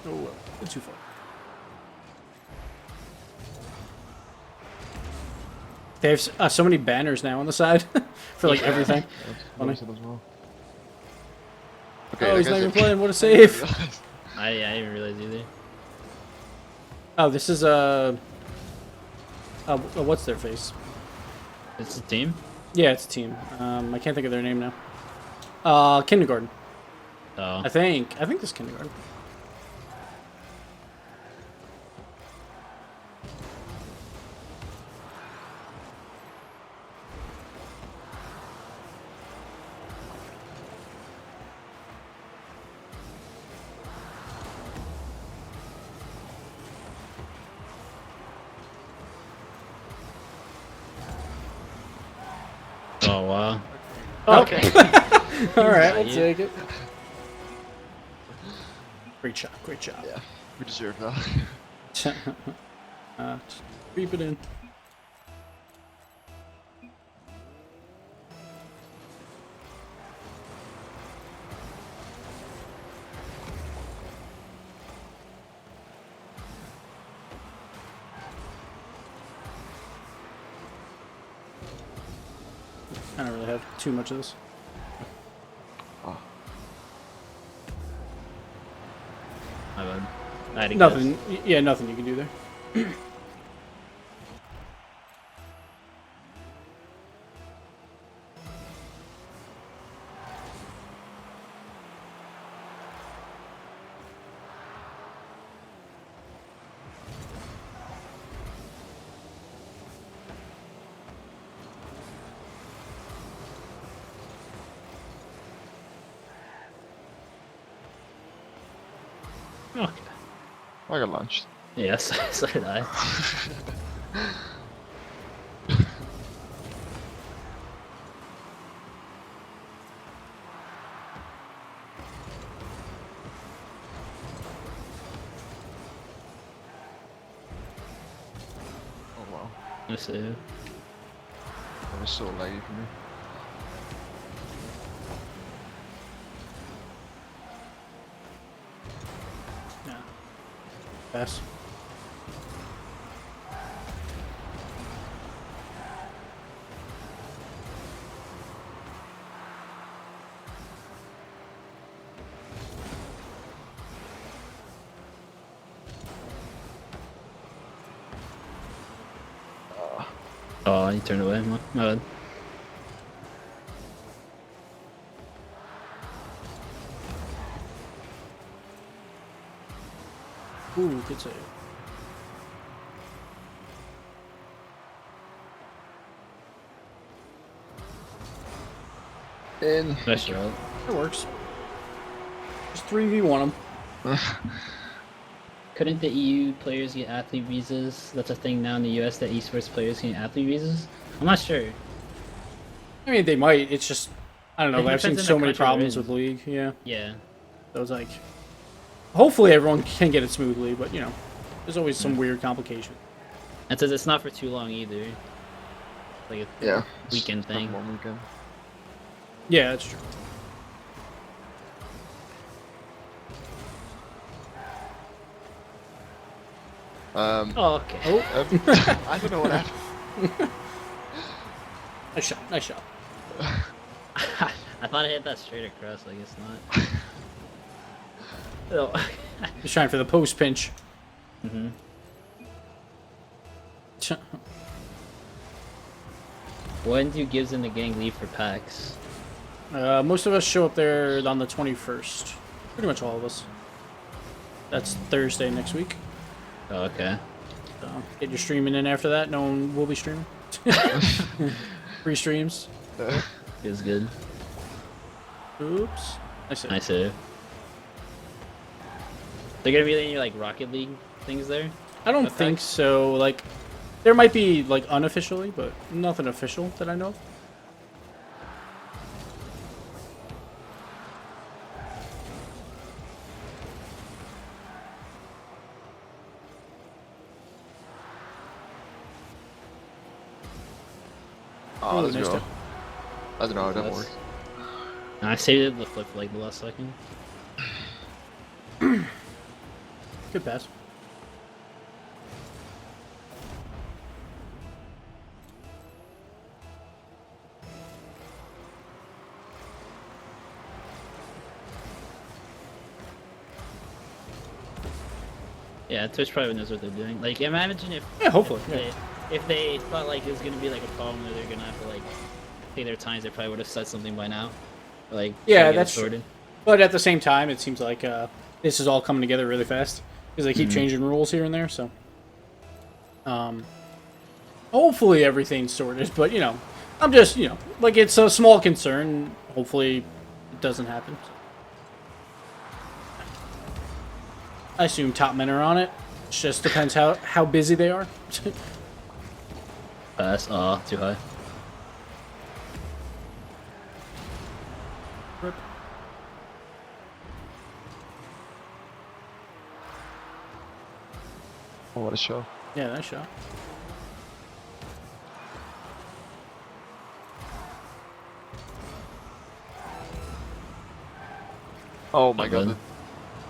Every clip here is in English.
Oh, too far. They have so many banners now on the side for like everything. Funny. As well. Okay, Oh, he's not even playing. What a save! I didn't realize either. Oh, this is what's their face? It's a team? Yeah, it's a team. I can't think of their name now. Kindergarten. Oh. I think this is Kindergarten. Oh, wow. Okay. All right, we'll take it. Great shot, great shot. Yeah, we deserve that. Just creep it in. I don't really have too much of this. Oh. My bad. I had to Nothing. guess. Yeah, nothing you can do there. Okay. I got launched. Yes, so did I. Oh wow, Let's see. that was so laggy for me. Yeah. Pass. Oh, you turned away. My bad. Ooh, good save. In. Nice shot. That works. Just 3v1 them. Couldn't the EU players get athlete visas? That's a thing now in the US that esports players can get athlete visas? I'm not sure. I mean, they might. It's just, I don't know. It I've seen depends on so the many country they're problems in. with League. Yeah. Yeah. So it's like, hopefully everyone can get it smoothly, but you know, there's always some weird complication. And says it's not for too long either. Like a Yeah. weekend it's not thing. One weekend. Yeah, that's true. Oh, okay. Oh, I don't know what happened. nice shot, nice shot. I thought I hit that straight across, I guess not. Oh. Just trying for the post pinch. Mm-hmm. When do Gibbs and the gang leave for PAX? Most of us show up there on the 21st. Pretty much all of us. That's Thursday next week. Oh, okay. So get your streaming in after that. No one will be streaming. Free streams. Feels good. Oops. Nice save. They're gonna be any like Rocket League things there? I don't think so. Like, there might be like unofficially, but nothing official that I know of. Oh, let's nice go. tip. I don't know how that That's- works. I saved it the flip for like the last second. Good pass. Yeah, Twitch probably knows what they're doing. Like, imagine if Hopefully. if they thought like it was gonna be like a problem where they're gonna have to like pay their times, they probably would have said something by now. Like, Yeah, get it that's sorted. true. But at the same time, it seems like this is all coming together really fast because they keep changing rules here and there. So, hopefully everything's sorted. But I'm just like it's a small concern. Hopefully, it doesn't happen. I assume top men are on it. It just depends how busy they are. Pass. Too high. Rip. Oh, what a show. Yeah, nice shot. Oh my good. god.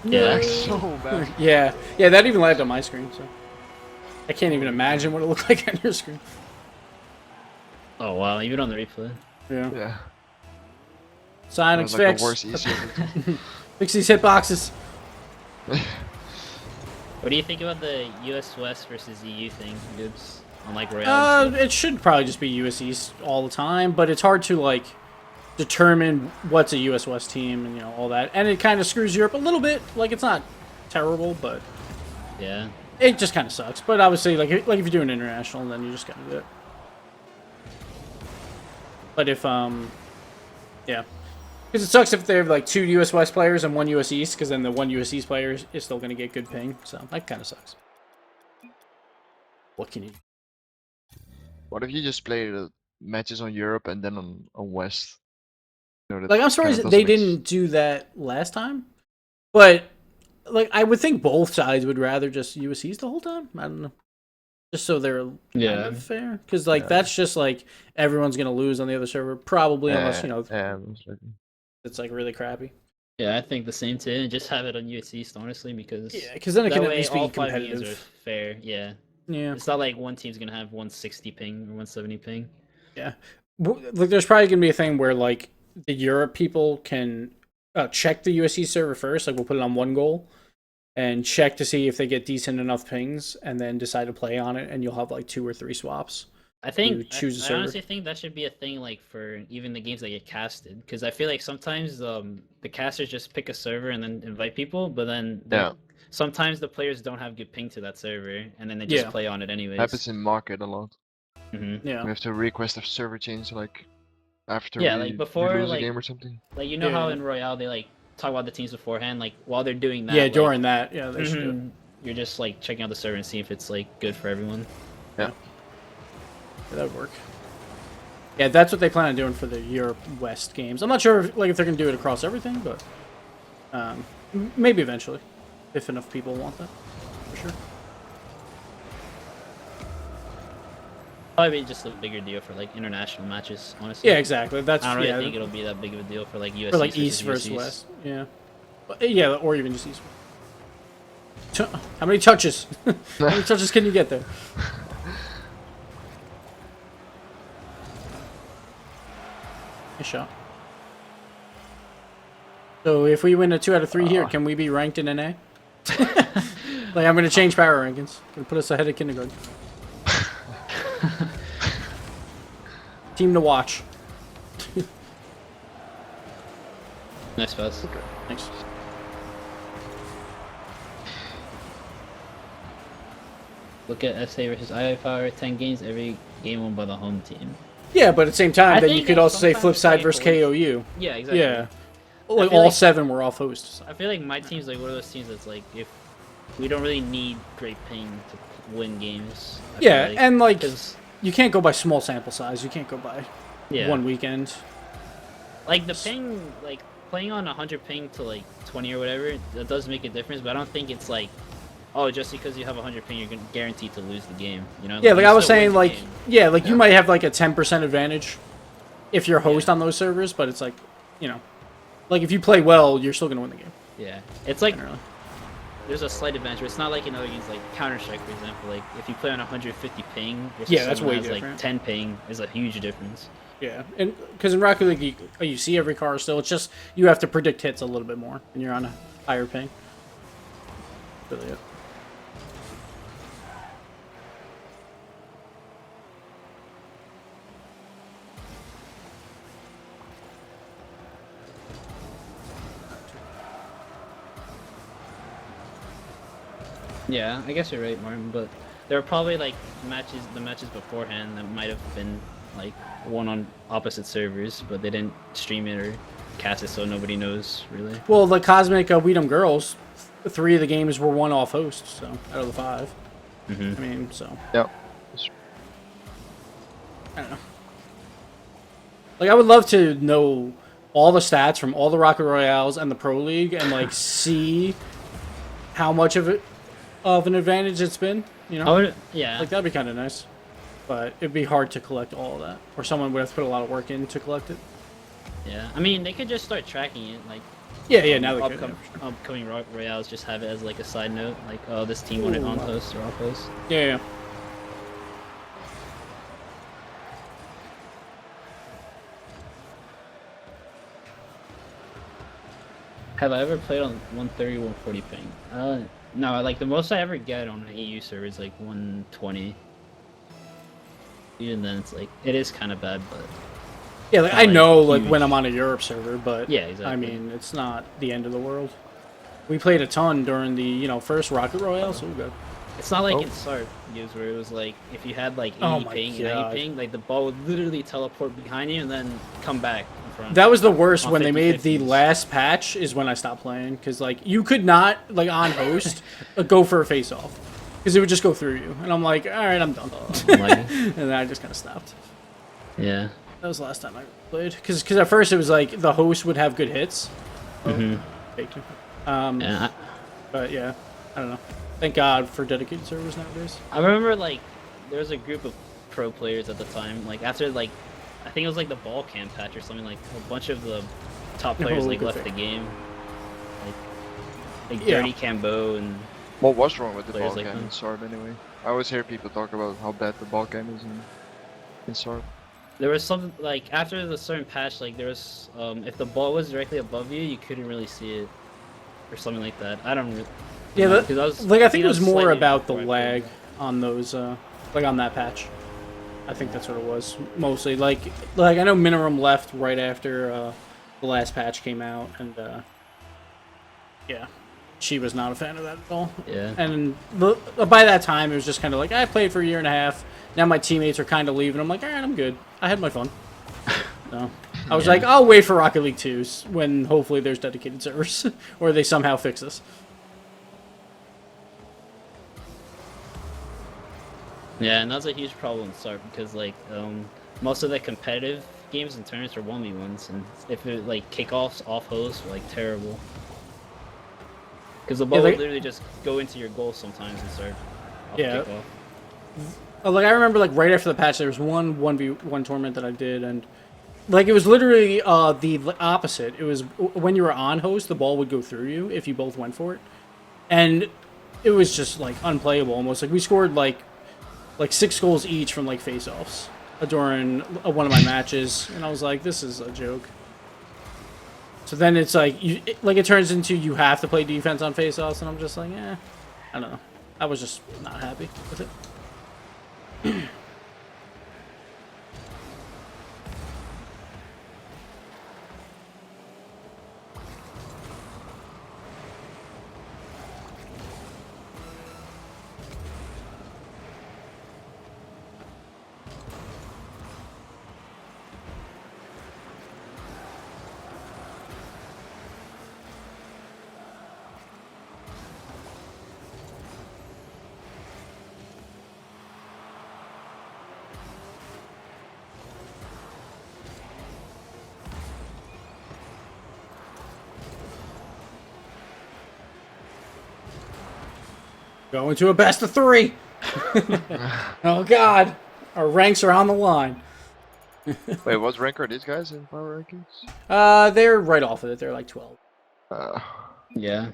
Yeah. So bad. Yeah, that even landed on my screen. So I can't even imagine what it looked like on your screen. Oh wow, even on the replay. Yeah. Yeah. Sign That and was like fix. the worst easy ever. Fix these hitboxes. What do you think about the US West versus EU thing, Gibbs? On like Royale? It should probably just be US East all the time, but it's hard to like determine what's a US West team and all that. And it kind of screws Europe a little bit. Like it's not terrible, but Yeah. it just kind of sucks. But obviously, like if you're doing international, then you just gotta do it. But if yeah, because it sucks if they have like 2 US West players and 1 US East, because then the 1 US East player is still gonna get good ping. So that kind of sucks. What can you do? What if you just play the matches on Europe and then on West? That Like I'm kind surprised of that they doesn't make didn't do that last time, but like I would think both sides would rather just US East the whole time. I don't know, just so they're kind of fair, because like that's just like everyone's gonna lose on the other server probably, unless Yeah, most likely. it's like really crappy. Yeah, I think the same too. Just have it on US East, honestly, because Yeah, because then it that can at way least all be 5 games are competitive. fair. Yeah. Yeah, It's not like one team's gonna have 160 ping or 170 ping. yeah. Like there's probably gonna be a thing where like the Europe people can check the USC server first. Like we'll put it on one goal and check to see if they get decent enough pings, and then decide to play on it. And you'll have like 2 or 3 swaps. I think choose a I server. honestly think that should be a thing like for even the games that get casted, because I feel like sometimes the casters just pick a server and then invite people, but then sometimes the players don't have good ping to that server, and then they just play on it anyways. Happens in market a lot. Yeah. We have to request a server change like after like before, we lose like, a game or something. Like how in Royale they like talk about the teams beforehand, like while they're doing that. Yeah, like, during that, they should do it. You're just like checking out the server and see if it's like good for everyone. Yeah. That would work. Yeah, that's what they plan on doing for the Europe West games. I'm not sure if they're gonna do it across everything, but maybe eventually, if enough people want that, for sure. Probably just a bigger deal for like international matches, honestly. Yeah, exactly. That's I don't really think it'll be that big of a deal for like US for like East versus West. Yeah, yeah, or even just East. How many touches? How many touches can you get there? Nice shot. So if we win a 2 out of 3 here, can we be ranked in NA? Like I'm gonna change power rankings. Gonna put us ahead of kindergarten. Team to watch. Nice pass. Okay, thanks. Look at SA versus II Power, 10 games, every game won by the home team. Yeah, but at the same time, then you think could also say sometimes flip side playing versus for- KOU. Yeah, exactly. Yeah. Like feel all like- 7 were off host. So. I feel like my team's like one of those teams that's like, if we don't really need great ping to win games. I feel Yeah, and like 'cause- you can't go by small sample size. You can't go by yeah. one weekend. Like the ping, like playing on 100 ping to like 20 or whatever, that does make a difference. But I don't think it's like, oh, just because you have 100 ping, you're guaranteed to lose the game. You know? Yeah, like you I was still win saying, the like game. yeah, like you might have like a 10% advantage if you're host on those servers, but it's like, like if you play well, you're still gonna win the game. Yeah, it's like Generally. there's a slight advantage. It's not like in other games like Counter-Strike, for example. Like if you play on 150 ping versus Yeah, that's someone way who has different. like 10 ping, is a huge difference. Yeah, and because in Rocket League you see every car still. It's just you have to predict hits a little bit more, and you're on a higher ping. Really it. Yeah, I guess you're right, Martin. But there were probably like the matches beforehand that might have been like one on opposite servers, but they didn't stream it or cast it, so nobody knows really. Well, the Cosmic Weedom Girls, 3 of the games were one off host, so out of the 5. I mean, so Yeah. I don't know. Like, I would love to know all the stats from all the Rocket Royales and the Pro League, and like see how much of an advantage it's been. You know, Yeah. like that'd be kind of nice, but it'd be hard to collect all of that, or someone would have to put a lot of work in to collect it. Yeah, I mean, they could just start tracking it, like Yeah, now they could. upcoming Royales, just have it as like a side note, like, oh, this team won it on host or off host. Yeah. Have I ever played on 130, 140 ping? No, like the most I ever get on an EU server is like 120. Even then, it's like, it is kind of bad, but Yeah, like, not, I like, know, like huge. when I'm on a Europe server, but Yeah, exactly. I mean, it's not the end of the world. We played a ton during the first Rocket Royale, so we're good. It's not like Oh. in SARP games where it was like, if you had like 80 Oh my ping, God. 90 ping, like the ball would literally teleport behind you and then come back in front. That was the worst On when they made the 50-50s. last patch. Is when I stopped playing, because like you could not like on host go for a face off, because it would just go through you, and I'm like, all right, I'm done. Like, And then I just kind of stopped. yeah. That was the last time I played, because at first it was like the host would have good hits. Mm-hmm. Fake. Yeah, But yeah, I don't know. Thank God for dedicated servers nowadays. I remember like there was a group of pro players at the time. Like after like I think it was like the ball cam patch or something. Like a bunch of the top players like good left thing. the game. Like Yeah. Dirty Cambo and What was wrong with the Players ball like game them. in SARB anyway? I always hear people talk about how bad the ball game is in SARB. there was some like after the certain patch, like there was if the ball was directly above you, you couldn't really see it or something like that. I don't really. Yeah, know, that, 'cause I was, like I think it that was more slightly about the before I played. lag on those, like on that patch. I think that's what it was mostly. Like I know Minimum left right after the last patch came out, and yeah, she was not a fan of that at all. Yeah. And by that time, it was just kind of like I played for a year and a half. Now my teammates are kind of leaving. I'm like, all right, I'm good. I had my fun. So I was Yeah. like, I'll wait for Rocket League 2s when hopefully there's dedicated servers or they somehow fix this. Yeah, and that's a huge problem in SARP because like most of the competitive games and tournaments are 1v1s, and if it like kickoffs off host were like terrible. Because the ball like- would literally just go into your goal sometimes and start off Yeah. kickoff. Like I remember, like right after the patch, there was one 1v1 tournament that I did, and like it was literally the opposite. It was when you were on host, the ball would go through you if you both went for it, and it was just like unplayable almost. Like we scored like 6 goals each from like face-offs during one of my matches, and I was like, this is a joke. So then it's like it turns into you have to play defense on face-offs, and I'm just like, I don't know. I was just not happy with it. Going to a best of 3. Oh God, our ranks are on the line. Wait, what rank are these guys in power rankings? They're right off of it. They're like 12. Uh, Yeah.